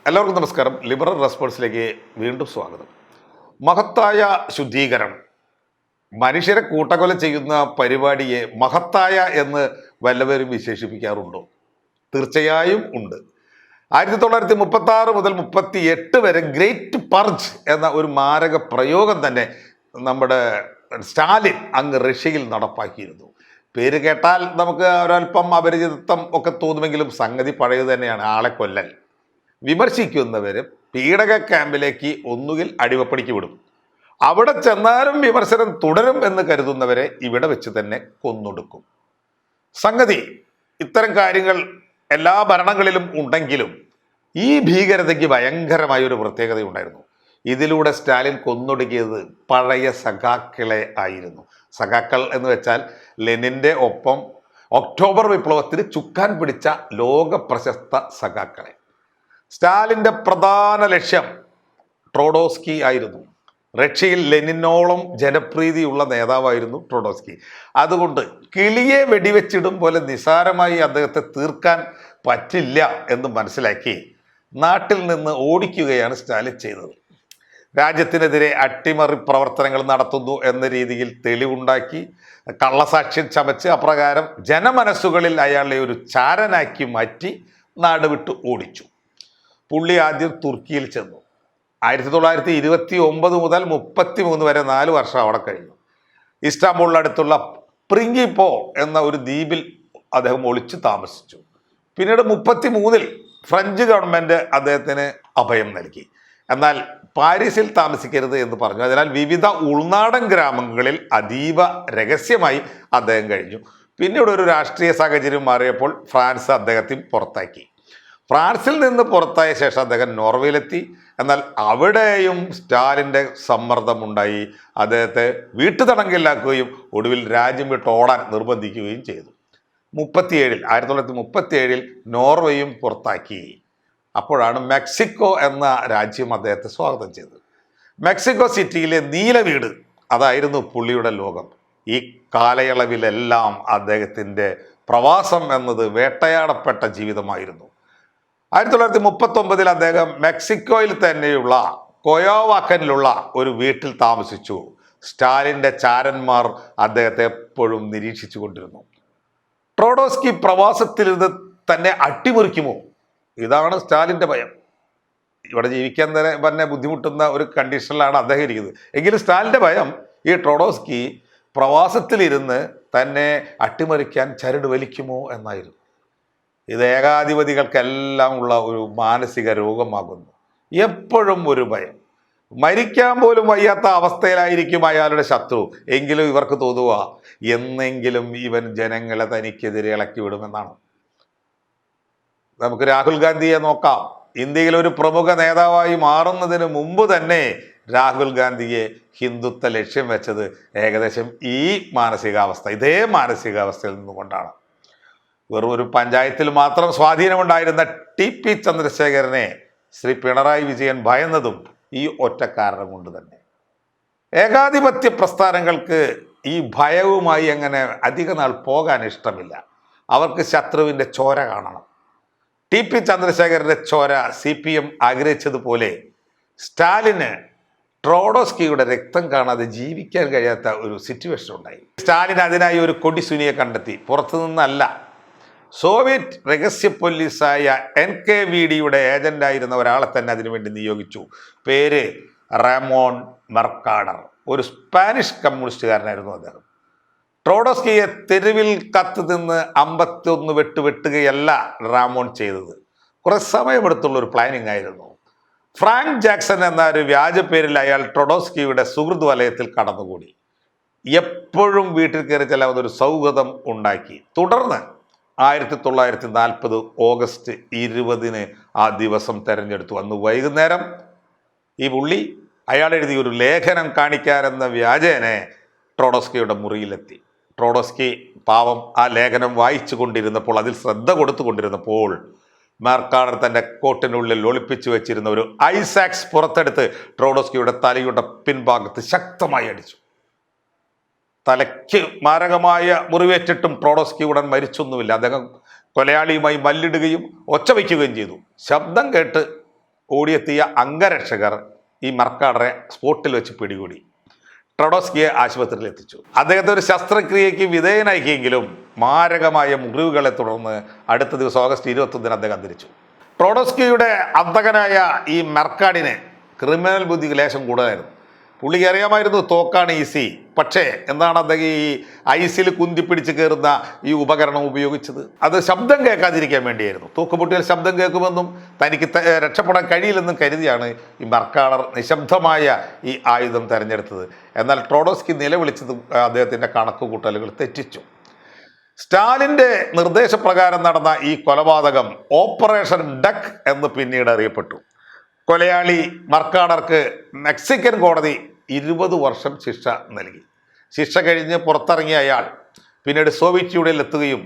എല്ലാവർക്കും നമസ്കാരം. ലിബറൽ റെസ്പോൺസിലേക്ക് വീണ്ടും സ്വാഗതം. മഹത്തായ ശുദ്ധീകരണം, മനുഷ്യരെ കൂട്ടക്കൊല ചെയ്യുന്ന പരിപാടിയെ മഹത്തായ എന്ന് വല്ലവരും വിശേഷിപ്പിക്കാറുണ്ടോ? തീർച്ചയായും ഉണ്ട്. 1936 മുതൽ 38 വരെ ഗ്രേറ്റ് പർജ് എന്ന ഒരു മാരക പ്രയോഗം തന്നെ നമ്മുടെ സ്റ്റാലിൻ അങ്ങ് റഷ്യയിൽ നടപ്പാക്കിയിരുന്നു. പേര് കേട്ടാൽ നമുക്ക് ഒരൽപ്പം അപരിചിതത്വം ഒക്കെ തോന്നുമെങ്കിലും സംഗതി പഴയത് തന്നെയാണ്. ആളെ കൊല്ലൽ. വിമർശിക്കുന്നവരും പീഡക ക്യാമ്പിലേക്ക് ഒന്നുകിൽ അടിമപ്പണിക്ക് വിടും. അവിടെ ചെന്നാലും വിമർശനം തുടരും എന്ന് കരുതുന്നവരെ ഇവിടെ വെച്ച് തന്നെ കൊന്നൊടുക്കും. സംഗതി ഇത്തരം കാര്യങ്ങൾ എല്ലാ ഭരണങ്ങളിലും ഉണ്ടെങ്കിലും ഈ ഭീകരതയ്ക്ക് ഭയങ്കരമായ ഒരു പ്രത്യേകത ഉണ്ടായിരുന്നു. ഇതിലൂടെ സ്റ്റാലിൻ കൊന്നൊടുക്കിയത് പഴയ സഖാക്കളെ ആയിരുന്നു. സഖാക്കൾ എന്ന് വെച്ചാൽ ലെനിൻ്റെ ഒപ്പം ഒക്ടോബർ വിപ്ലവത്തിന് ചുക്കാൻ പിടിച്ച ലോക പ്രശസ്ത സഖാക്കളെ. സ്റ്റാലിൻ്റെ പ്രധാന ലക്ഷ്യം ട്രോഡോസ്കി ആയിരുന്നു. റഷ്യയിൽ ലെനിനോളം ജനപ്രീതിയുള്ള നേതാവായിരുന്നു ട്രോഡോസ്കി. അതുകൊണ്ട് കിളിയെ വെടിവെച്ചിടും പോലെ നിസാരമായി അദ്ദേഹത്തെ തീർക്കാൻ പറ്റില്ല എന്ന് മനസ്സിലാക്കി നാട്ടിൽ നിന്ന് ഓടിക്കുകയാണ് സ്റ്റാലിൻ ചെയ്തത്. രാജ്യത്തിനെതിരെ അട്ടിമറി പ്രവർത്തനങ്ങൾ നടത്തുന്നു എന്ന രീതിയിൽ തെളിവുണ്ടാക്കി കള്ളസാക്ഷ്യം ചമച്ച് അപ്രകാരം ജനമനസ്സുകളിൽ അയാളെ ഒരു ചാരനാക്കി മാറ്റി നാട് വിട്ട് ഓടിച്ചു. പുള്ളി ആദ്യം തുർക്കിയിൽ ചെന്നു. 1929 മുതൽ 33 വരെ 4 വർഷം അവിടെ കഴിഞ്ഞു. ഇസ്താംബൂളിനടുത്തുള്ള പ്രിങ്കിപ്പോ എന്ന ഒരു ദ്വീപിൽ അദ്ദേഹം ഒളിച്ചു താമസിച്ചു. പിന്നീട് 33-ൽ ഫ്രഞ്ച് ഗവൺമെൻറ് അദ്ദേഹത്തിന് അഭയം നൽകി. എന്നാൽ പാരീസിൽ താമസിക്കരുത് എന്ന് പറഞ്ഞു. അതിനാൽ വിവിധ ഉൾനാടൻ ഗ്രാമങ്ങളിൽ അതീവ രഹസ്യമായി അദ്ദേഹം കഴിഞ്ഞു. പിന്നീട് ഒരു രാഷ്ട്രീയ സാഹചര്യം മാറിയപ്പോൾ ഫ്രാൻസ് അദ്ദേഹത്തെ പുറത്താക്കി. ഫ്രാൻസിൽ നിന്ന് പുറത്തായ ശേഷം അദ്ദേഹം നോർവേയിലെത്തി. എന്നാൽ അവിടെയും സ്റ്റാലിൻ്റെ സമ്മർദ്ദമുണ്ടായി. അദ്ദേഹത്തെ വീട്ടുതടങ്കലിലാക്കുകയും ഒടുവിൽ രാജ്യം വിട്ട് ഓടാൻ നിർബന്ധിക്കുകയും ചെയ്തു. 1937 നോർവേയും പുറത്താക്കി. അപ്പോഴാണ് മെക്സിക്കോ എന്ന രാജ്യം അദ്ദേഹത്തെ സ്വാഗതം ചെയ്തത്. മെക്സിക്കോ സിറ്റിയിലെ നീല വീട് അതായിരുന്നു പുള്ളിയുടെ ലോകം. ഈ കാലയളവിലെല്ലാം അദ്ദേഹത്തിൻ്റെ പ്രവാസം എന്നത് വേട്ടയാടപ്പെട്ട ജീവിതമായിരുന്നു. 1939 അദ്ദേഹം മെക്സിക്കോയിൽ തന്നെയുള്ള കൊയോവാക്കനിലുള്ള ഒരു വീട്ടിൽ താമസിച്ചു. സ്റ്റാലിൻ്റെ ചാരന്മാർ അദ്ദേഹത്തെ എപ്പോഴും നിരീക്ഷിച്ചു കൊണ്ടിരുന്നു. ട്രോഡോസ്കി പ്രവാസത്തിലിരുന്ന് തന്നെ അട്ടിമറിക്കുമോ? ഇതാണ് സ്റ്റാലിൻ്റെ ഭയം. ഇവിടെ ജീവിക്കാൻ തന്നെ ബുദ്ധിമുട്ടുന്ന ഒരു കണ്ടീഷനിലാണ് അദ്ദേഹം ഇരിക്കുന്നത്. എങ്കിലും സ്റ്റാലിൻ്റെ ഭയം ഈ ട്രോഡോസ്കി പ്രവാസത്തിലിരുന്ന് തന്നെ അട്ടിമറിക്കാൻ ചരട് വലിക്കുമോ എന്നായിരുന്നു. ഇത് ഏകാധിപതികൾക്കെല്ലാം ഉള്ള ഒരു മാനസിക രോഗമാകുന്നു. എപ്പോഴും ഒരു ഭയം. മരിക്കാൻ പോലും വയ്യാത്ത അവസ്ഥയിലായിരിക്കും അയാളുടെ ശത്രു. എങ്കിലും ഇവർക്ക് തോന്നുക എന്നെങ്കിലും ഇവൻ ജനങ്ങളെ തനിക്കെതിരെ ഇളക്കി വിടുമെന്നാണ്. നമുക്ക് രാഹുൽ ഗാന്ധിയെ നോക്കാം. ഇന്ത്യയിൽ ഒരു പ്രമുഖ നേതാവായി മാറുന്നതിന് മുമ്പ് തന്നെ രാഹുൽ ഗാന്ധിയെ ഹിന്ദുത്വ ലക്ഷ്യം വെച്ചത് ഏകദേശം ഈ മാനസികാവസ്ഥ, ഇതേ മാനസികാവസ്ഥയിൽ നിന്നുകൊണ്ടാണ്. വെറും ഒരു പഞ്ചായത്തിൽ മാത്രം സ്വാധീനമുണ്ടായിരുന്ന TP ചന്ദ്രശേഖരനെ ശ്രീ പിണറായി വിജയൻ ഭയന്നതും ഈ ഒറ്റ കാരണം കൊണ്ട് തന്നെ. ഏകാധിപത്യ പ്രസ്ഥാനങ്ങൾക്ക് ഈ ഭയവുമായി അങ്ങനെ അധിക നാൾ പോകാൻ ഇഷ്ടമില്ല. അവർക്ക് ശത്രുവിൻ്റെ ചോര കാണണം. TP ചന്ദ്രശേഖരൻ്റെ ചോര CPM ആഗ്രഹിച്ചതുപോലെ സ്റ്റാലിന് ട്രോഡോസ്കിയുടെ രക്തം കാണാതെ ജീവിക്കാൻ കഴിയാത്ത ഒരു സിറ്റുവേഷൻ ഉണ്ടായി. സ്റ്റാലിൻ അതിനായി ഒരു കൊടിസുനിയെ കണ്ടെത്തി. പുറത്തുനിന്നല്ല, സോവിയറ്റ് രഹസ്യ പോലീസായ NKVDയുടെ ഏജൻ്റായിരുന്ന ഒരാളെ തന്നെ അതിനുവേണ്ടി നിയോഗിച്ചു. പേര് റാമോൺ മെർക്കാഡർ. ഒരു സ്പാനിഷ് കമ്മ്യൂണിസ്റ്റുകാരനായിരുന്നു അദ്ദേഹം. ട്രോഡോസ്കിയെ തെരുവിൽ കത്ത് നിന്ന് 51 വെട്ടുകയല്ല റാമോൺ ചെയ്തത്. കുറെ സമയമെടുത്തുള്ളൊരു പ്ലാനിങ് ആയിരുന്നു. ഫ്രാങ്ക് ജാക്സൺ എന്ന ഒരു വ്യാജ പേരിൽ അയാൾ ട്രോഡോസ്കിയുടെ സുഹൃത്ത് വലയത്തിൽ കടന്നുകൂടി. എപ്പോഴും വീട്ടിൽ കയറി ചെല്ലാവുന്ന ഒരു സൗഹൃദം ഉണ്ടാക്കി. തുടർന്ന് 1940 ഓഗസ്റ്റ് 20 ആ ദിവസം തെരഞ്ഞെടുത്തു. അന്ന് വൈകുന്നേരം ഈ പുള്ളി അയാൾ എഴുതിയ ഒരു ലേഖനം കാണിക്കാനെന്ന വ്യാജേനെ ട്രോഡോസ്കിയുടെ മുറിയിലെത്തി. ട്രോഡോസ്കി പാവം ആ ലേഖനം വായിച്ചു കൊണ്ടിരുന്നപ്പോൾ, അതിൽ ശ്രദ്ധ കൊടുത്തുകൊണ്ടിരുന്നപ്പോൾ മെർക്കാഡർ തൻ്റെ കോട്ടിനുള്ളിൽ ഒളിപ്പിച്ചു വെച്ചിരുന്ന ഒരു ഐസാക്സ് പുറത്തെടുത്ത് ട്രോഡോസ്കിയുടെ തലയുടെ പിൻഭാഗത്ത് ശക്തമായി അടിച്ചു. തലയ്ക്ക് മാരകമായ മുറിവേറ്റിട്ടും ട്രോഡോസ്കി ഉടൻ മരിച്ചൊന്നുമില്ല. അദ്ദേഹം കൊലയാളിയുമായി മല്ലിടുകയും ഒച്ച വയ്ക്കുകയും ചെയ്തു. ശബ്ദം കേട്ട് ഓടിയെത്തിയ അംഗരക്ഷകർ ഈ മർക്കാഡറെ സ്പോട്ടിൽ വെച്ച് പിടികൂടി ട്രഡോസ്കിയെ ആശുപത്രിയിൽ എത്തിച്ചു. അദ്ദേഹത്തെ ഒരു ശസ്ത്രക്രിയയ്ക്ക് വിധേയനാക്കിയെങ്കിലും മാരകമായ മുറിവുകളെ തുടർന്ന് അടുത്ത ദിവസം ഓഗസ്റ്റ് 21 അദ്ദേഹം അന്തരിച്ചു. ട്രോഡോസ്കിയുടെ അന്തകനായ ഈ മെർക്കാഡിന് ക്രിമിനൽ ബുദ്ധി ലേശം കൂടുതലായിരുന്നു. പുള്ളിക്ക് അറിയാമായിരുന്നു തോക്കാണ് ഈസി. പക്ഷേ എന്താണ് അദ്ദേഹം ഈ ഐസിൽ കുന്തിപ്പിടിച്ച് കയറുന്ന ഈ ഉപകരണം ഉപയോഗിച്ചത്? അത് ശബ്ദം കേൾക്കാതിരിക്കാൻ വേണ്ടിയായിരുന്നു. തൂക്കുപൊട്ടിയാൽ ശബ്ദം കേൾക്കുമെന്നും തനിക്ക് രക്ഷപ്പെടാൻ കഴിയില്ലെന്നും കരുതിയാണ് ഈ മർക്കാഡർ നിശബ്ദമായ ഈ ആയുധം തിരഞ്ഞെടുത്തത്. എന്നാൽ ട്രോഡോസ്കി നിലവിളിച്ചത് അദ്ദേഹത്തിൻ്റെ കണക്കുകൂട്ടലുകൾ തെറ്റിച്ചു. സ്റ്റാലിൻ്റെ നിർദ്ദേശപ്രകാരം നടന്ന ഈ കൊലപാതകം ഓപ്പറേഷൻ ഡക്ക് എന്ന് പിന്നീട് അറിയപ്പെട്ടു. കൊലയാളി മർക്കാഡർക്ക് മെക്സിക്കൻ കോടതി 20 വർഷം ശിക്ഷ നൽകി. ശിക്ഷ കഴിഞ്ഞ് പുറത്തിറങ്ങിയ അയാൾ പിന്നീട് സോവിയറ്റ് യൂണിയനിൽ എത്തുകയും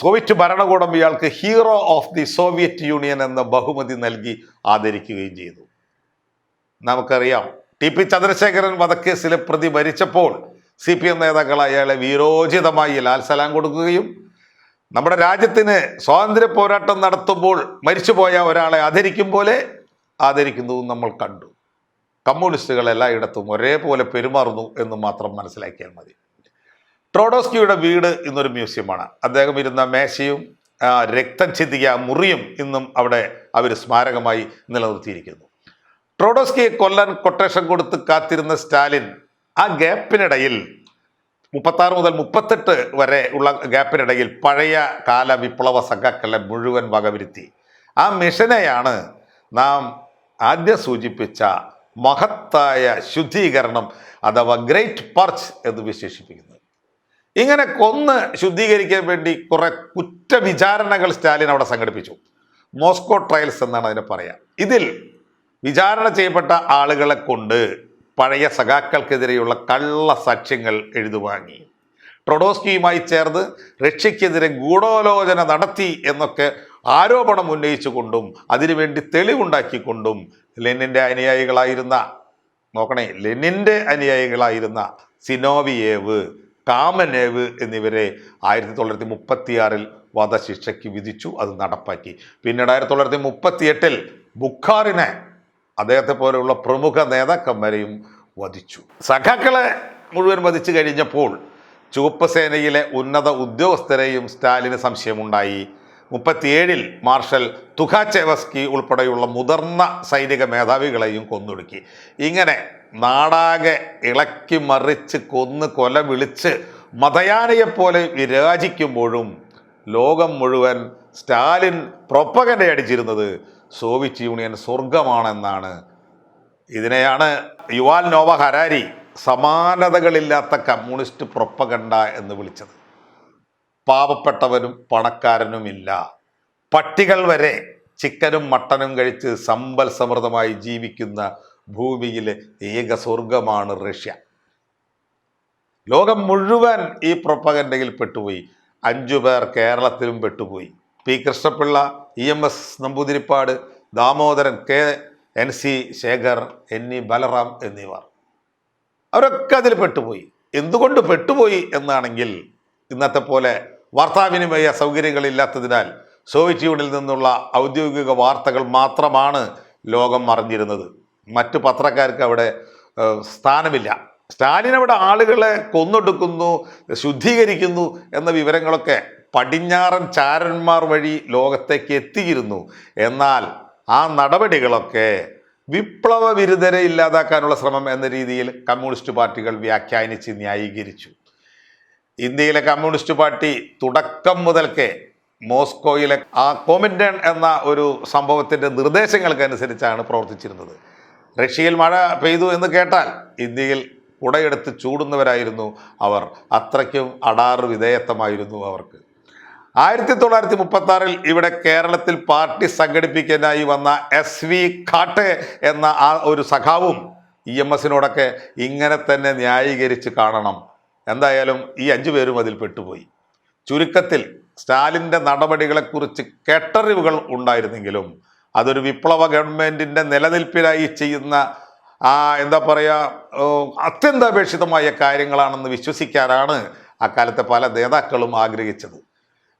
സോവിയറ്റ് ഭരണകൂടം ഇയാൾക്ക് hero of the Soviet union എന്ന ബഹുമതി നൽകി ആദരിക്കുകയും ചെയ്തു. നമുക്കറിയാം, ടി പി ചന്ദ്രശേഖരൻ വധക്കേസിലെ പ്രതി മരിച്ചപ്പോൾ CPM നേതാക്കൾ അയാളെ വീരോചിതമായി ലാൽസലാം കൊടുക്കുകയും നമ്മുടെ രാജ്യത്തിന് സ്വാതന്ത്ര്യ പോരാട്ടം നടത്തുമ്പോൾ മരിച്ചുപോയ ഒരാളെ ആദരിക്കും പോലെ ആദരിക്കുന്നതും നമ്മൾ കണ്ടു. കമ്മ്യൂണിസ്റ്റുകൾ എല്ലായിടത്തും ഒരേപോലെ പെരുമാറുന്നു എന്ന് മാത്രം മനസ്സിലാക്കിയാൽ മതി. ട്രോഡോസ്കിയുടെ വീട് ഇന്നൊരു മ്യൂസിയമാണ്. അദ്ദേഹം ഇരുന്ന മേശയും രക്തം ചിന്തിയ മുറിയും ഇന്നും അവിടെ അവർ സ്മാരകമായി നിലനിർത്തിയിരിക്കുന്നു. ട്രോഡോസ്കിയെ കൊല്ലാൻ കൊട്ടേഷൻ കൊടുത്ത് കാത്തിരുന്ന സ്റ്റാലിൻ ആ ഗ്യാപ്പിനിടയിൽ 36 മുതൽ 38 വരെ ഉള്ള ഗ്യാപ്പിനിടയിൽ പഴയ കാല വിപ്ലവ സഖാക്കളെ മുഴുവൻ വകവരുത്തി. ആ മിഷനെയാണ് നാം ആദ്യം സൂചിപ്പിച്ച മഹത്തായ ശുദ്ധീകരണം അഥവാ ഗ്രേറ്റ് പർച്ച് എന്ന് വിശേഷിപ്പിക്കുന്നത്. ഇങ്ങനെ കൊന്ന് ശുദ്ധീകരിക്കാൻ വേണ്ടി കുറെ കുറ്റവിചാരണകൾ സ്റ്റാലിൻ അവിടെ സംഘടിപ്പിച്ചു. മോസ്കോ ട്രയൽസ് എന്നാണ് അതിനെ പറയാം. ഇതിൽ വിചാരണ ചെയ്യപ്പെട്ട ആളുകളെ കൊണ്ട് പഴയ സഖാക്കൾക്കെതിരെയുള്ള കള്ള സാക്ഷ്യങ്ങൾ എഴുതുവാങ്ങി. ട്രൊഡോസ്കിയുമായി ചേർന്ന് റഷ്യക്കെതിരെ ഗൂഢാലോചന നടത്തി എന്നൊക്കെ ആരോപണം ഉന്നയിച്ചുകൊണ്ടും അതിനുവേണ്ടി തെളിവുണ്ടാക്കിക്കൊണ്ടും ലെനിൻ്റെ അനുയായികളായിരുന്ന സിനോവിയേവ്, കാമനേവ് എന്നിവരെ 1936 വധശിക്ഷയ്ക്ക് വിധിച്ചു. അത് നടപ്പാക്കി. പിന്നീട് 1938 ബുഖാറിനെ അദ്ദേഹത്തെ പോലെയുള്ള പ്രമുഖ നേതാക്കന്മാരെയും വധിച്ചു. സഖാക്കളെ മുഴുവൻ വധിച്ചു കഴിഞ്ഞപ്പോൾ ചുവപ്പ് സേനയിലെ ഉന്നത ഉദ്യോഗസ്ഥരെയും സ്റ്റാലിന് സംശയമുണ്ടായി. 37 മാർഷൽ തുഖാച്ചെവസ്കി ഉൾപ്പെടെയുള്ള മുതിർന്ന സൈനിക മേധാവികളെയും കൊന്നൊടുക്കി. ഇങ്ങനെ നാടാകെ ഇളക്കി മറിച്ച് കൊന്ന് കൊല വിളിച്ച് മതയാനയെപ്പോലെ വിരാജിക്കുമ്പോഴും ലോകം മുഴുവൻ സ്റ്റാലിൻ പ്രൊപ്പഗൻഡ അടിച്ചിരുന്നത് സോവിയറ്റ് യൂണിയൻ സ്വർഗമാണെന്നാണ്. ഇതിനെയാണ് യുവാൽ നോവ ഹരാരി സമാനതകളില്ലാത്ത കമ്മ്യൂണിസ്റ്റ് പ്രൊപ്പഗൻഡ എന്ന് വിളിച്ചത്. പാവപ്പെട്ടവനും പണക്കാരനുമില്ല, പട്ടികൾ വരെ ചിക്കനും മട്ടനും കഴിച്ച് സമ്പൽ സമൃദ്ധമായി ജീവിക്കുന്ന ഭൂമിയിലെ ഏക സ്വർഗമാണ് റഷ്യ. ലോകം മുഴുവൻ ഈ പ്രൊപ്പഗൻഡയിൽ പെട്ടുപോയി. 5 പേർ കേരളത്തിലും പെട്ടുപോയി. P Krishnapillai, EMS Namboodiripad, Damodaran, KNC Shekhar, NE Balaram എന്നിവർ അവരൊക്കെ അതിൽ പെട്ടുപോയി. എന്തുകൊണ്ട് പെട്ടുപോയി എന്നാണെങ്കിൽ ഇന്നത്തെ പോലെ വാർത്താവിനിമയ സൗകര്യങ്ങളില്ലാത്തതിനാൽ സോവിയറ്റ് യൂണിയനിൽ നിന്നുള്ള ഔദ്യോഗിക വാർത്തകൾ മാത്രമാണ് ലോകം അറിഞ്ഞിരുന്നത്. മറ്റു പത്രക്കാർക്ക് അവിടെ സ്ഥാനമില്ല. സ്റ്റാലിൻ അവിടെ ആളുകളെ കൊന്നൊടുക്കുന്നു, ശുദ്ധീകരിക്കുന്നു എന്ന വിവരങ്ങളൊക്കെ പടിഞ്ഞാറൻ ചാരന്മാർ വഴി ലോകത്തേക്ക് എത്തിയിരുന്നു. എന്നാൽ ആ നടപടികളൊക്കെ വിപ്ലവ വിരുദ്ധരെ ഇല്ലാതാക്കാനുള്ള ശ്രമം എന്ന രീതിയിൽ കമ്മ്യൂണിസ്റ്റ് പാർട്ടികൾ വ്യാഖ്യാനിച്ച് ന്യായീകരിച്ചു. ഇന്ത്യയിലെ കമ്മ്യൂണിസ്റ്റ് പാർട്ടി തുടക്കം മുതൽക്കേ മോസ്കോയിലെ ആ കോമിൻഡൻ എന്ന ഒരു സംഭവത്തിൻ്റെ നിർദ്ദേശങ്ങൾക്കനുസരിച്ചാണ് പ്രവർത്തിച്ചിരുന്നത്. റഷ്യയിൽ മഴ പെയ്തു എന്ന് കേട്ടാൽ ഇന്ത്യയിൽ കുടയെടുത്ത് ചൂടുന്നവരായിരുന്നു അവർ. അത്രയ്ക്കും അടാറ് വിധേയത്വമായിരുന്നു അവർക്ക്. 1936 ഇവിടെ കേരളത്തിൽ പാർട്ടി സംഘടിപ്പിക്കാനായി വന്ന SV ഖാട്ടെ എന്ന ആ ഒരു സഖാവും EMSനോടൊക്കെ ഇങ്ങനെ തന്നെ ന്യായീകരിച്ച് കാണണം. എന്തായാലും ഈ 5 പേരും അതിൽ പെട്ടുപോയി. ചുരുക്കത്തിൽ സ്റ്റാലിൻ്റെ നടപടികളെക്കുറിച്ച് കേട്ടറിവുകൾ ഉണ്ടായിരുന്നെങ്കിലും അതൊരു വിപ്ലവ ഗവൺമെൻറ്റിൻ്റെ നിലനിൽപ്പിനായി ചെയ്യുന്ന അത്യന്താപേക്ഷിതമായ കാര്യങ്ങളാണെന്ന് വിശ്വസിക്കാനാണ് അക്കാലത്തെ പല നേതാക്കളും ആഗ്രഹിച്ചത്.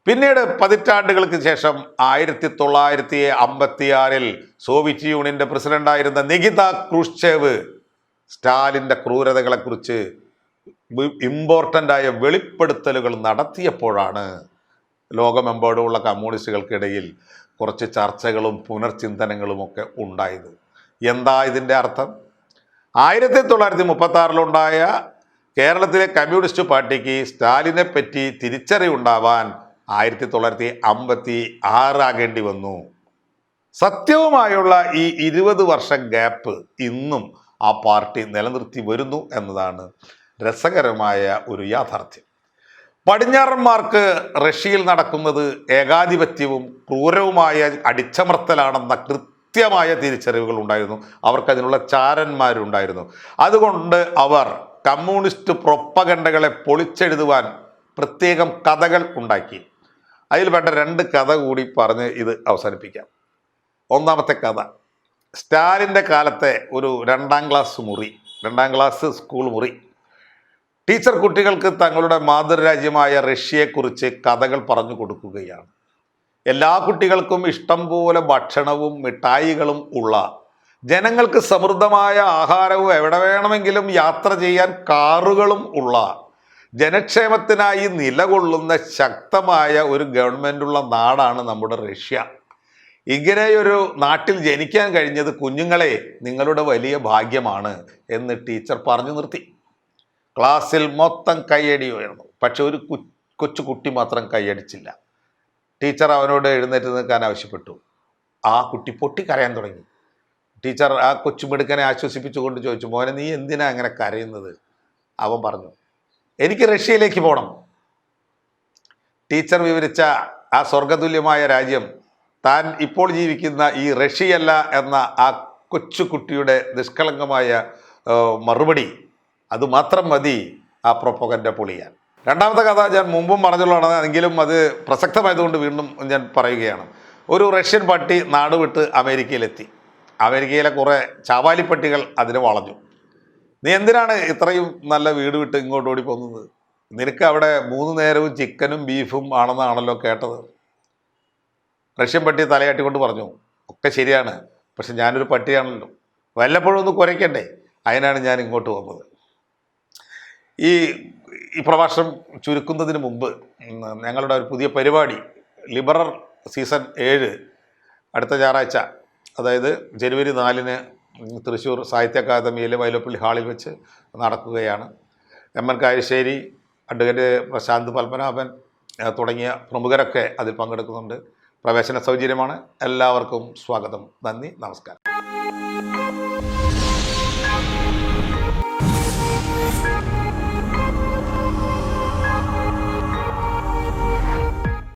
പിന്നീട് പതിറ്റാണ്ടുകൾക്ക് ശേഷം 1956 സോവിയറ്റ് യൂണിയന്റെ പ്രസിഡന്റായിരുന്ന നികിത ക്രൂഷ്ചേവ് സ്റ്റാലിൻ്റെ ക്രൂരതകളെക്കുറിച്ച് ഇമ്പോർട്ടൻ്റ് ആയ വെളിപ്പെടുത്തലുകൾ നടത്തിയപ്പോഴാണ് ലോകമെമ്പാടുമുള്ള കമ്മ്യൂണിസ്റ്റുകൾക്കിടയിൽ കുറച്ച് ചർച്ചകളും പുനർചിന്തനങ്ങളും ഒക്കെ ഉണ്ടായത്. എന്താ ഇതിൻ്റെ അർത്ഥം? 1936 കേരളത്തിലെ കമ്മ്യൂണിസ്റ്റ് പാർട്ടിക്ക് സ്റ്റാലിനെ പറ്റി തിരിച്ചറിവുണ്ടാവാൻ 1956 ആകേണ്ടി വന്നു. സത്യവുമായുള്ള ഈ 20 വർഷം ഗ്യാപ്പ് ഇന്നും ആ പാർട്ടി നിലനിർത്തി വരുന്നു എന്നതാണ് രസകരമായ ഒരു യാഥാർത്ഥ്യം. പടിഞ്ഞാറന്മാർക്ക് റഷ്യയിൽ നടക്കുന്നത് ഏകാധിപത്യവും ക്രൂരവുമായ അടിച്ചമർത്തലാണെന്ന കൃത്യമായ തിരിച്ചറിവുകൾ ഉണ്ടായിരുന്നു. അവർക്കതിനുള്ള ചാരന്മാരുണ്ടായിരുന്നു. അതുകൊണ്ട് അവർ കമ്മ്യൂണിസ്റ്റ് പ്രൊപ്പഗണ്ടകളെ പൊളിച്ചെഴുതുവാൻ പ്രത്യേകം കഥകൾ ഉണ്ടാക്കി. അതിൽപ്പെട്ട 2 കഥ കൂടി പറഞ്ഞ് ഇത് അവസാനിപ്പിക്കാം. ഒന്നാമത്തെ കഥ, സ്റ്റാലിൻ്റെ കാലത്തെ ഒരു 2ാം ക്ലാസ് സ്കൂൾ മുറി. ടീച്ചർ കുട്ടികൾക്ക് തങ്ങളുടെ മാതൃരാജ്യമായ റഷ്യയെക്കുറിച്ച് കഥകൾ പറഞ്ഞു കൊടുക്കുകയാണ്. എല്ലാ കുട്ടികൾക്കും ഇഷ്ടം പോലെ ഭക്ഷണവും മിഠായികളും ഉള്ള, ജനങ്ങൾക്ക് സമൃദ്ധമായ ആഹാരവും എവിടെ വേണമെങ്കിലും യാത്ര ചെയ്യാൻ കാറുകളും ഉള്ള, ജനക്ഷേമത്തിനായി നിലകൊള്ളുന്ന ശക്തമായ ഒരു ഗവൺമെൻറ്റുള്ള നാടാണ് നമ്മുടെ റഷ്യ. ഇങ്ങനെയൊരു നാട്ടിൽ ജനിക്കാൻ കഴിഞ്ഞത് കുഞ്ഞുങ്ങളെ നിങ്ങളുടെ വലിയ ഭാഗ്യമാണ് എന്ന് ടീച്ചർ പറഞ്ഞു നിർത്തി. ക്ലാസ്സിൽ മൊത്തം കൈയടി ഉയർന്നു. പക്ഷെ ഒരു കൊച്ചു കുട്ടി മാത്രം കൈയടിച്ചില്ല. ടീച്ചർ അവനോട് എഴുന്നേറ്റ് നിൽക്കാൻ ആവശ്യപ്പെട്ടു. ആ കുട്ടി പൊട്ടിക്കരയാൻ തുടങ്ങി. ടീച്ചർ ആ കൊച്ചുമിടുക്കനെ ആശ്വസിപ്പിച്ചുകൊണ്ട് ചോദിച്ചു, മോനെ നീ എന്തിനാ അങ്ങനെ കരയുന്നത്? അവൻ പറഞ്ഞു, എനിക്ക് റഷ്യയിലേക്ക് പോകണം. ടീച്ചർ വിവരിച്ച ആ സ്വർഗതുല്യമായ രാജ്യം താൻ ഇപ്പോൾ ജീവിക്കുന്ന ഈ റഷ്യയല്ല എന്ന ആ കൊച്ചുകുട്ടിയുടെ നിഷ്കളങ്കമായ മറുപടി, അതുമാത്രം മതി ആ പ്രൊപ്പഗൻഡ പൊളിയാൻ. 2ാമത്തെ കഥ ഞാൻ മുമ്പും പറഞ്ഞുള്ളതാണ്, എങ്കിലും അത് പ്രസക്തമായതുകൊണ്ട് വീണ്ടും ഞാൻ പറയുകയാണ്. ഒരു റഷ്യൻ പട്ടി നാട് വിട്ട് അമേരിക്കയിലെത്തി. അമേരിക്കയിലെ കുറേ ചാവാലിപ്പട്ടികൾ അതിന് വളഞ്ഞു. നീ എന്തിനാണ് ഇത്രയും നല്ല വീട് വിട്ട് ഇങ്ങോട്ട് ഓടിപ്പോകുന്നത്? നിനക്ക് അവിടെ 3 നേരവും ചിക്കനും ബീഫും ആണെന്നാണല്ലോ കേട്ടത്. റഷ്യൻ പട്ടി തലയാട്ടിക്കൊണ്ട് പറഞ്ഞു, ഒക്കെ ശരിയാണ്, പക്ഷെ ഞാനൊരു പട്ടിയാണല്ലോ, വല്ലപ്പോഴും ഒന്ന് കുരയ്ക്കണ്ടേ, അതിനാണ് ഞാൻ ഇങ്ങോട്ട് വന്നത്. ഈ പ്രഭാഷണം ചുരുക്കുന്നതിന് മുമ്പ് ഞങ്ങളുടെ ഒരു പുതിയ പരിപാടി ലിബറൽ സീസൺ 7 അടുത്ത ഞായറാഴ്ച, അതായത് ജനുവരി 4 തൃശ്ശൂർ സാഹിത്യ അക്കാദമിയിലെ വൈലോപ്പള്ളി ഹാളിൽ വെച്ച് നടക്കുകയാണ്. എം.എൻ. കായശ്ശേരി, അഡ്വക്കേറ്റ് പ്രശാന്ത് പത്മനാഭൻ തുടങ്ങിയ പ്രമുഖരൊക്കെ അതിൽ പങ്കെടുക്കുന്നുണ്ട്. പ്രവേശന സൗജന്യമാണ്. എല്ലാവർക്കും സ്വാഗതം. നന്ദി, നമസ്കാരം.